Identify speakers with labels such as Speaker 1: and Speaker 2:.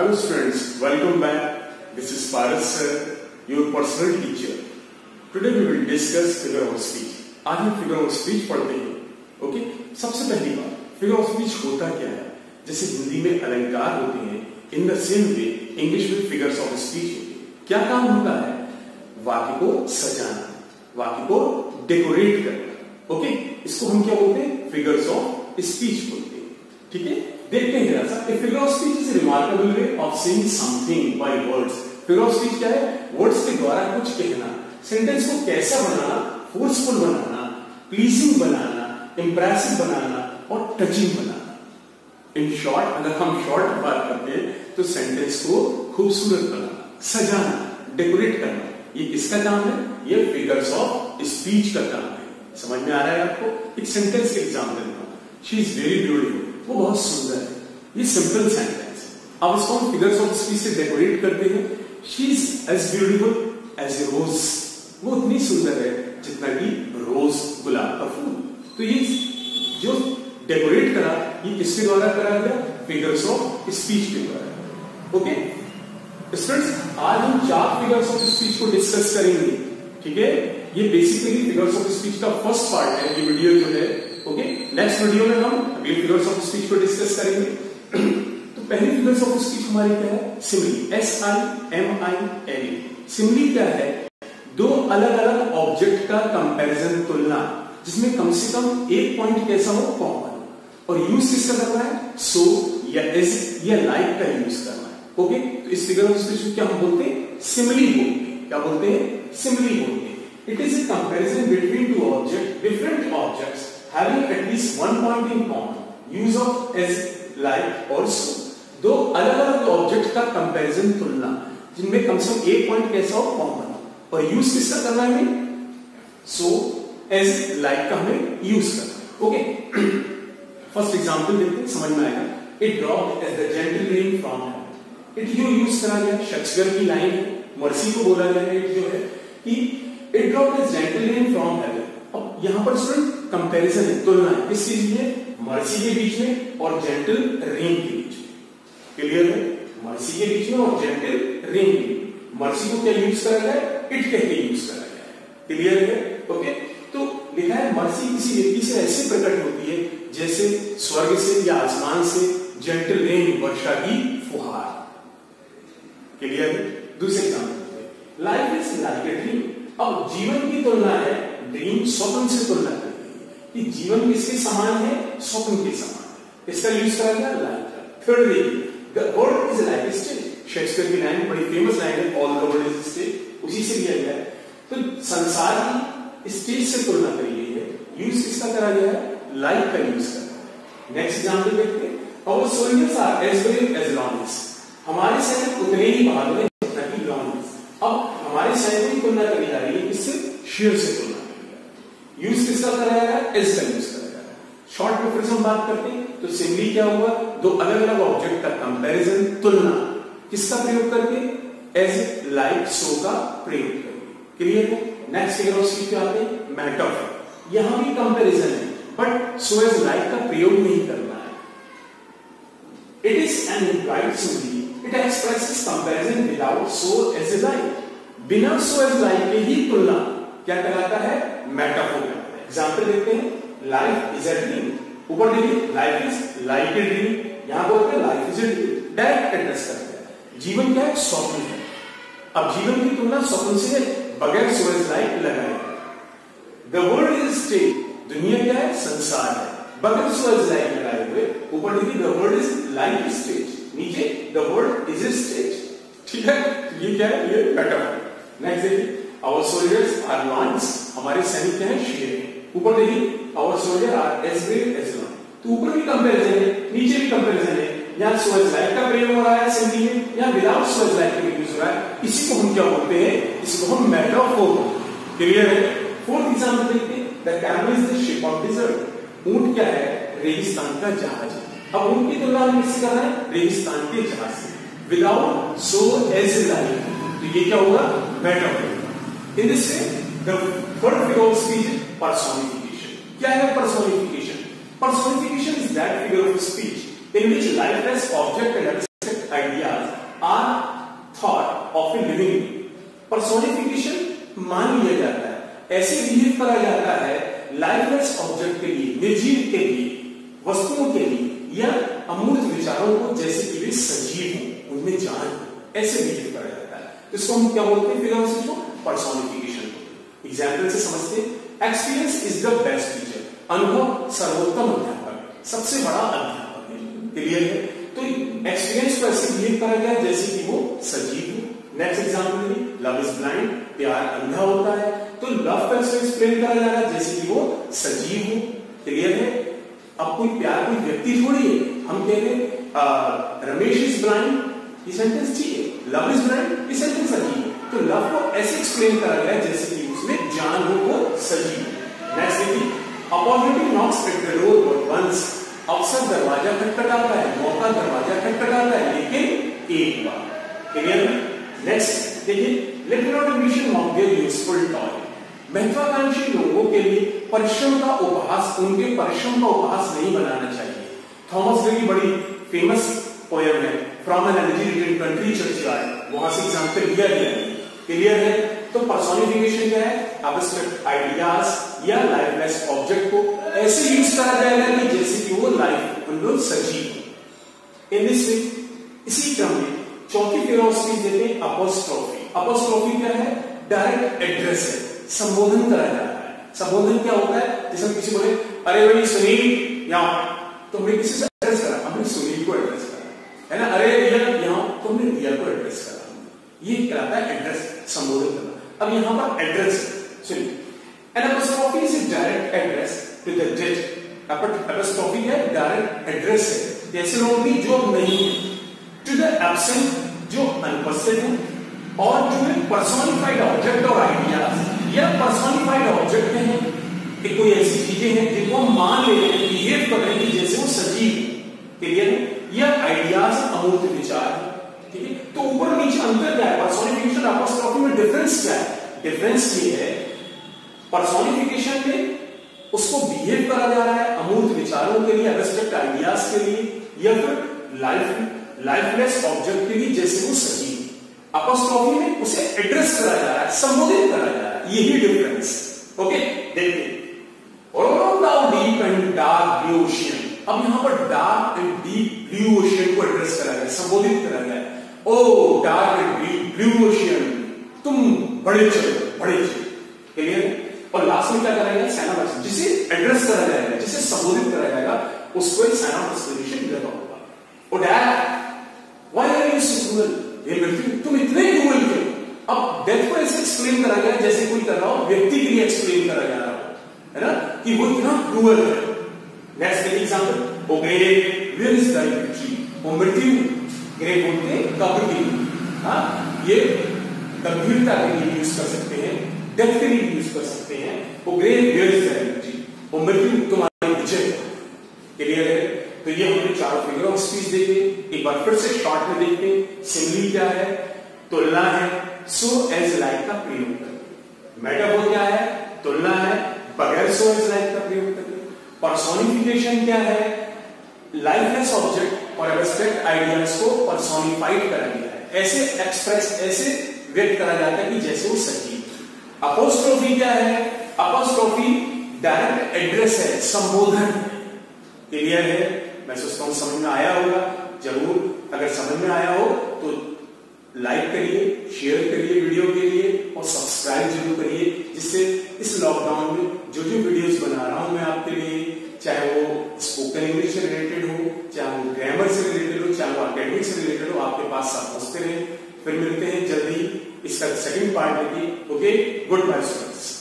Speaker 1: Hello students, welcome back. This is Paras sir, your personal teacher. Today we will discuss figure of speech. आज हम figure of speech पढ़ते हैं. Okay, सबसे पहली बात figure of speech होता क्या है? जैसे हिंदी में अलंकार होते हैं, in the same way English में figures of speech होते हैं. क्या काम होता है? वाक्य को सजाना, वाक्य को डेकोरेट करना. ओके, इसको हम क्या बोलते हैं? figures of speech बोलते हैं. ठीक है, देखते हैं जरा सा. A figure of speech is a remarkable way of saying something by words. Figure of speech क्या है? वर्ड्स के द्वारा कुछ कहना. सेंटेंस को कैसा बनाना? फोर्सफुल बनाना, प्लीजिंग बनाना, इंप्रेसिव बनाना और टचिंग बनाना. इन शॉर्ट, अगर हम शॉर्ट बात करते हैं तो सेंटेंस को खूबसूरत बनाना, सजाना, डेकोरेट करना. ये किसका काम है? ये फिगर्स ऑफ स्पीच का काम है. समझ में आ रहा है आपको? एक सेंटेंस के एग्जांपल देता हूं. She is very beautiful. वो बहुत सुंदर है. ये सिंपल सेंटेंस. अब इसको हम फिगर्स ऑफ स्पीच से डेकोरेट करते हैं. She is as beautiful as a rose. वो उतनी सुंदर है जितना कि रोज, गुलाब का फूल. तो ये जो डेकोरेट करा, ये किसके द्वारा करा गया? फिगर्स ऑफ स्पीच के द्वारा. ओके स्टूडेंट्स, आज हम 4 फिगर्स ऑफ स्पीच को डिस्कस करेंगे. ठीक है, ये बेसिकली फिगर्स ऑफ स्पीच का फर्स्ट पार्ट है. ये वीडियो जो है, ओके, नेक्स्ट वीडियो में हम अगले फिगर्स ऑफ स्पीच को डिस्कस करेंगे. तो पहली फिगर्स ऑफ स्पीच हमारी क्या है? सिमिली. SIMILE. सिमिली क्या है? दो अलग अलग ऑब्जेक्ट का कंपैरिजन, तुलना, जिसमें कम से कम एक पॉइंट कैसा हो? कॉमन. और यूज किसका करना है? सो या एज या लाइक का यूज करना है. ओके, तो इस फिगर ऑफ स्पीच को क्या हम बोलते हैं? सिमिली बोलते हैं. क्या बोलते हैं? सिमिली बोलते हैं. It is a comparison between two object, different objects having at least one point in common. Use of as, like और so. दो अलग अलग ऑब्जेक्ट का कंपैरिजन, तुलना, जिनमें कम से कम एक पॉइंट कैसा हो? कॉमन. और यूज किसका करना है हमें? सो एज, लाइक का हमें यूज करना है. ओके, फर्स्ट एग्जांपल देखते हैं, समझ में आएगा. It dropped as the gentle rain from heaven. It जो यूज करा गया शेक्सपियर की लाइन है. मर्सी को बोला गया है. इट जो है कि it dropped as gentle rain from heaven. अब यहां पर स्टूडेंट कंपैरिजन है, तुलना है. किस चीज में? मर्सी के बीच में और जेंटल रेन के बीच में. क्लियर है? मर्सी के बीच में और जेंटल रेन के बीच. मर्सी को क्या यूज करा गया है? इट कह के यूज करा गया है. क्लियर है? ओके, तो लिखा है मर्सी किसी व्यक्ति से ऐसे प्रकट होती है जैसे स्वर्ग से या आसमान से जेंटल रेन, वर्षा की फुहार. क्लियर है? दूसरे example, life is like a dream. अब जीवन की तुलना है, ड्रीम स्वप्न से तुलना करेगी कि जीवन किसके समान है? स्वप्न के समान है. इसका यूज करा गया लाइक का. थर्ड देखिए, the world is like a stage. Shakespeare की लाइन बड़ी फेमस लाइन है, all the world is a stage. उसी से लिया गया है. तो संसार की स्टेज से तुलना करी गई है. यूज किसका करा गया है? लाइक का यूज करा गया. नेक्स्ट एग्जांपल देखते हैं. Our soldiers are as brave as lions. हमारे सैनिक उतने ही बहादुर हैं जितना कि लॉन्स. अब हमारे सैनिकों की तुलना करी जा रही है किससे? शेर से तुलना. यूज किसका कराया गया? एज का यूज कराया गया. शॉर्ट में फिर से हम बात करते हैं तो सिमिली क्या हुआ? दो अलग अलग ऑब्जेक्ट का कंपैरिजन, तुलना, किसका प्रयोग करके? एज, लाइक, सो का प्रयोग करके. क्लियर है? नेक्स्ट फिगर ऑफ स्पीच पे आते हैं, मेटाफर. यहां भी कंपैरिजन है बट सो एज, लाइक का प्रयोग नहीं करना है. It is an implied simile. It expresses comparison without so as a like. बिना सो एज लाइक के ही तुलना क्या कहलाता है? मेटाफोर. एग्जांपल देखते हैं. Life is a dream. ऊपर देखिए, life is like a dream. यहां बोलते हैं life is a dream. Direct address करते हैं. जीवन क्या है? स्वप्न है. अब जीवन की तुलना स्वप्न से बगैर सो एज लाइक लगाए. The world is stage. दुनिया क्या है? संसार है. बगैर सो एज लाइक लगाए हुए ऊपर देखिए, the world is like a stage. नीचे, the world is a stage. ठीक है, ये क्या है? ये मेटाफोर. नेक्स्ट देखिए, Our soldiers are lions. हमारे सैनिक क्या है? शेर. ऊपर देखिए, Our soldiers are as brave as lions. तो ऊपर भी कंपैरिजन है, नीचे भी कंपैरिजन है. यहाँ सो एज लाइक का प्रयोग हो रहा है सिमिली में, यहाँ विदाउट सो एज लाइक का यूज हो रहा है. इसी को हम क्या बोलते हैं? इसको हम मेटाफोर बोलते हैं. क्लियर है? फोर्थ एग्जांपल देखते हैं. The camel is the ship of desert. ऊंट क्या है? रेगिस्तान का जहाज. अब ऊंट की तुलना हम किससे कर रहे हैं? रेगिस्तान के जहाज से. Without so as like. तो ये क्या होगा? Metaphor. In this way, the third figure of speech is personification. क्या है personification? Personification is that figure of speech in which lifeless object and abstract ideas are thought of a living being. Personification मान लिया जाता है, ऐसे behave करा जाता है लाइफलेस ऑब्जेक्ट के लिए, निर्जीव के लिए, वस्तुओं के लिए या अमूर्त विचारों को, जैसे कि वे सजीव हो, उनमें जान हो, ऐसे बिहेव करा जाता है। तो इसको हम क्या बोलते हैं? फिगर ऑफ स्पीच को पर्सोनिफिकेशन को। एग्जाम्पल से समझते हैं। Experience is the best teacher. अनुभव सर्वोत्तम अध्यापक, सबसे बड़ा अध्यापक है। क्लियर है? तो एक्सपीरियंस को ऐसे बिहेव करा गया जैसे कि वो सजीव हो। नेक्स्ट एग्जाम्पल है लव इज ब्लाइंड, प्यार अंधा होता है। तो लव का एक्सप्लेन करा जा रहा है जैसे कि वो सजीव हो। क्लियर है? अब कोई प्यार कोई व्यक्ति थोड़ी है। हम कह रहे हैं रमेश इज ब्लाइंड, ये सेंटेंस चाहिए। लव इज ब्लाइंड, ये सेंटेंस सजीव है। तो लव को ऐसे एक्सप्लेन करा गया जैसे कि उसमें जान हो, वो सजीव। नेक्स्ट देखिए, opportunity knocks at the door but once. अवसर दरवाजा खटखटाता है, मौका दरवाजा खटखटाता है, लेकिन एक बार। क्लियर है? नेक्स्ट देखिए, let not ambition mock their useful toy. महत्वाकांक्षी लोगों के लिए परिश्रम का उपहास, उनके परिश्रम का उपहास नहीं बनाना चाहिए। थॉमस डे की बड़ी फेमस पोएम है from an elegy written country churchyard, वहां से एग्जांपल लिया गया है। क्लियर है? तो पर्सोनिफिकेशन क्या है? एब्स्ट्रैक्ट आइडियाज या लाइफलेस ऑब्जेक्ट को ऐसे यूज करा जाएगा कि जैसे कि वो लाइफ उनको सजीव। इन दिस वे, इसी क्रम में चौथी फिगर ऑफ स्पीच देते हैं अपोस्ट्रोफी। अपोस्ट्रोफी क्या है? डायरेक्ट एड्रेस है, संबोधन करा जाता है। संबोधन क्या होता है? जैसे हम किसी बोले अरे भाई सुनील यहाँ, तो हमने किसी से एड्रेस करा, हमने सुनील को एड्रेस करा, है ना? अरे यहाँ, तो हमने रिया को एड्रेस करा। ये कहलाता है एड्रेस, संबोधन करना। अब यहाँ पर एड्रेस सुनिए, an apostrophe is a direct address to the dead. Apostrophe है डायरेक्ट एड्रेस है, जैसे लोग भी जो नहीं है, टू द एब्सेंट जो अनुपस्थित है, और टू ए पर्सोनिफाइड ऑब्जेक्ट और आइडियाज या पर्सोनिफाइड ऑब्जेक्ट हैं कि कोई ऐसी चीजें हैं जिनको हम मान ले रहे हैं, बिहेव कर रहे हैं जैसे वो सजीव। क्लियर है? या आइडियाज अमूर्त विचार है। ठीक है? तो ऊपर नीचे अंतर क्या है? पर्सोनिफिकेशन अपोस्ट्रोफी में डिफरेंस क्या है? डिफरेंस ये है, पर्सोनिफिकेशन में उसको बिहेव करा जा रहा है अमूर्त विचारों के लिए, एब्स्ट्रैक्ट आइडियाज के लिए, या फिर लाइफलेस ऑब्जेक्ट के लिए जैसे वो सजीव। अपोस्ट्रोफी में उसे एड्रेस करा जा रहा है, संबोधित करा जा रहा है। यही डिफरेंस। ओके, देखते हैं। Deep and dark blue ocean. अब यहां पर dark and deep blue ocean को एड्रेस करा गया, संबोधित करा गया। O dark and deep blue ocean, तुम बड़े चलो, बड़े चलो। क्लियर? और लास्ट में क्या करा गया? साइन ऑफ एक्सक्लेमेशन, जिसे एड्रेस करा जाएगा, जिसे संबोधित करा जाएगा, उसको एक साइन ऑफ एक्सक्लेमेशन लगा होगा। O dad why are you so cruel? ये मृत्यु, तुम इतने क्रूअल क्यों? अब डेथ को ऐसे एक्सप्लेन करा गया जैसे कोई कर रहा हो, व्यक्ति के लिए एक्सप्लेन करा जा रहा हो, है ना, कि वो इतना क्रूअल है। Next example, O grave where is thy victory. ओ मृत्यु, ग्रेव बोलते हैं कब्र के लिए। हाँ, ये गंभीरता के लिए यूज कर सकते हैं, डेथ के लिए यूज कर सकते हैं। O grave where is thy victory. ओ मृत्यु, तुम्हारी विजय। क्लियर है? तो ये हमने चारों फिगर ऑफ स्पीच देखे। एक बार फिर से शॉर्ट में देखते हैं। सिमिली क्या है? तुलना है। सो एज लाइक का प्रयोग करके। मेटाफोर क्या है? तुलना है, बगैर सो एज लाइक का प्रयोग करके। पर्सोनिफिकेशन क्या है? लाइफलेस ऑब्जेक्ट और एब्स्ट्रैक्ट आइडियाज को पर्सोनिफाइड करा गया है, ऐसे एक्सप्रेस, ऐसे व्यक्त करा जाता है कि जैसे वो सजीव। अपोस्ट्रोफी क्या है? अपोस्ट्रोफी डायरेक्ट एड्रेस है, संबोधन। क्लियर है? मैं सोचता हूं समझ में आया होगा। जरूर अगर समझ में आया हो तो लाइक करिए, शेयर करिए वीडियो के लिए, और सब्सक्राइब जरूर करिए, जिससे इस लॉकडाउन में जो जो वीडियोस बना रहा हूं मैं आपके लिए, चाहे वो स्पोकन इंग्लिश से रिलेटेड हो, चाहे वो ग्रामर से रिलेटेड हो, चाहे वो अकेडमिक से रिलेटेड हो, आपके पास सब पहुंचते रहे। फिर मिलते हैं जल्दी इसका सेकंड पार्ट लेके। Okay, goodbye students.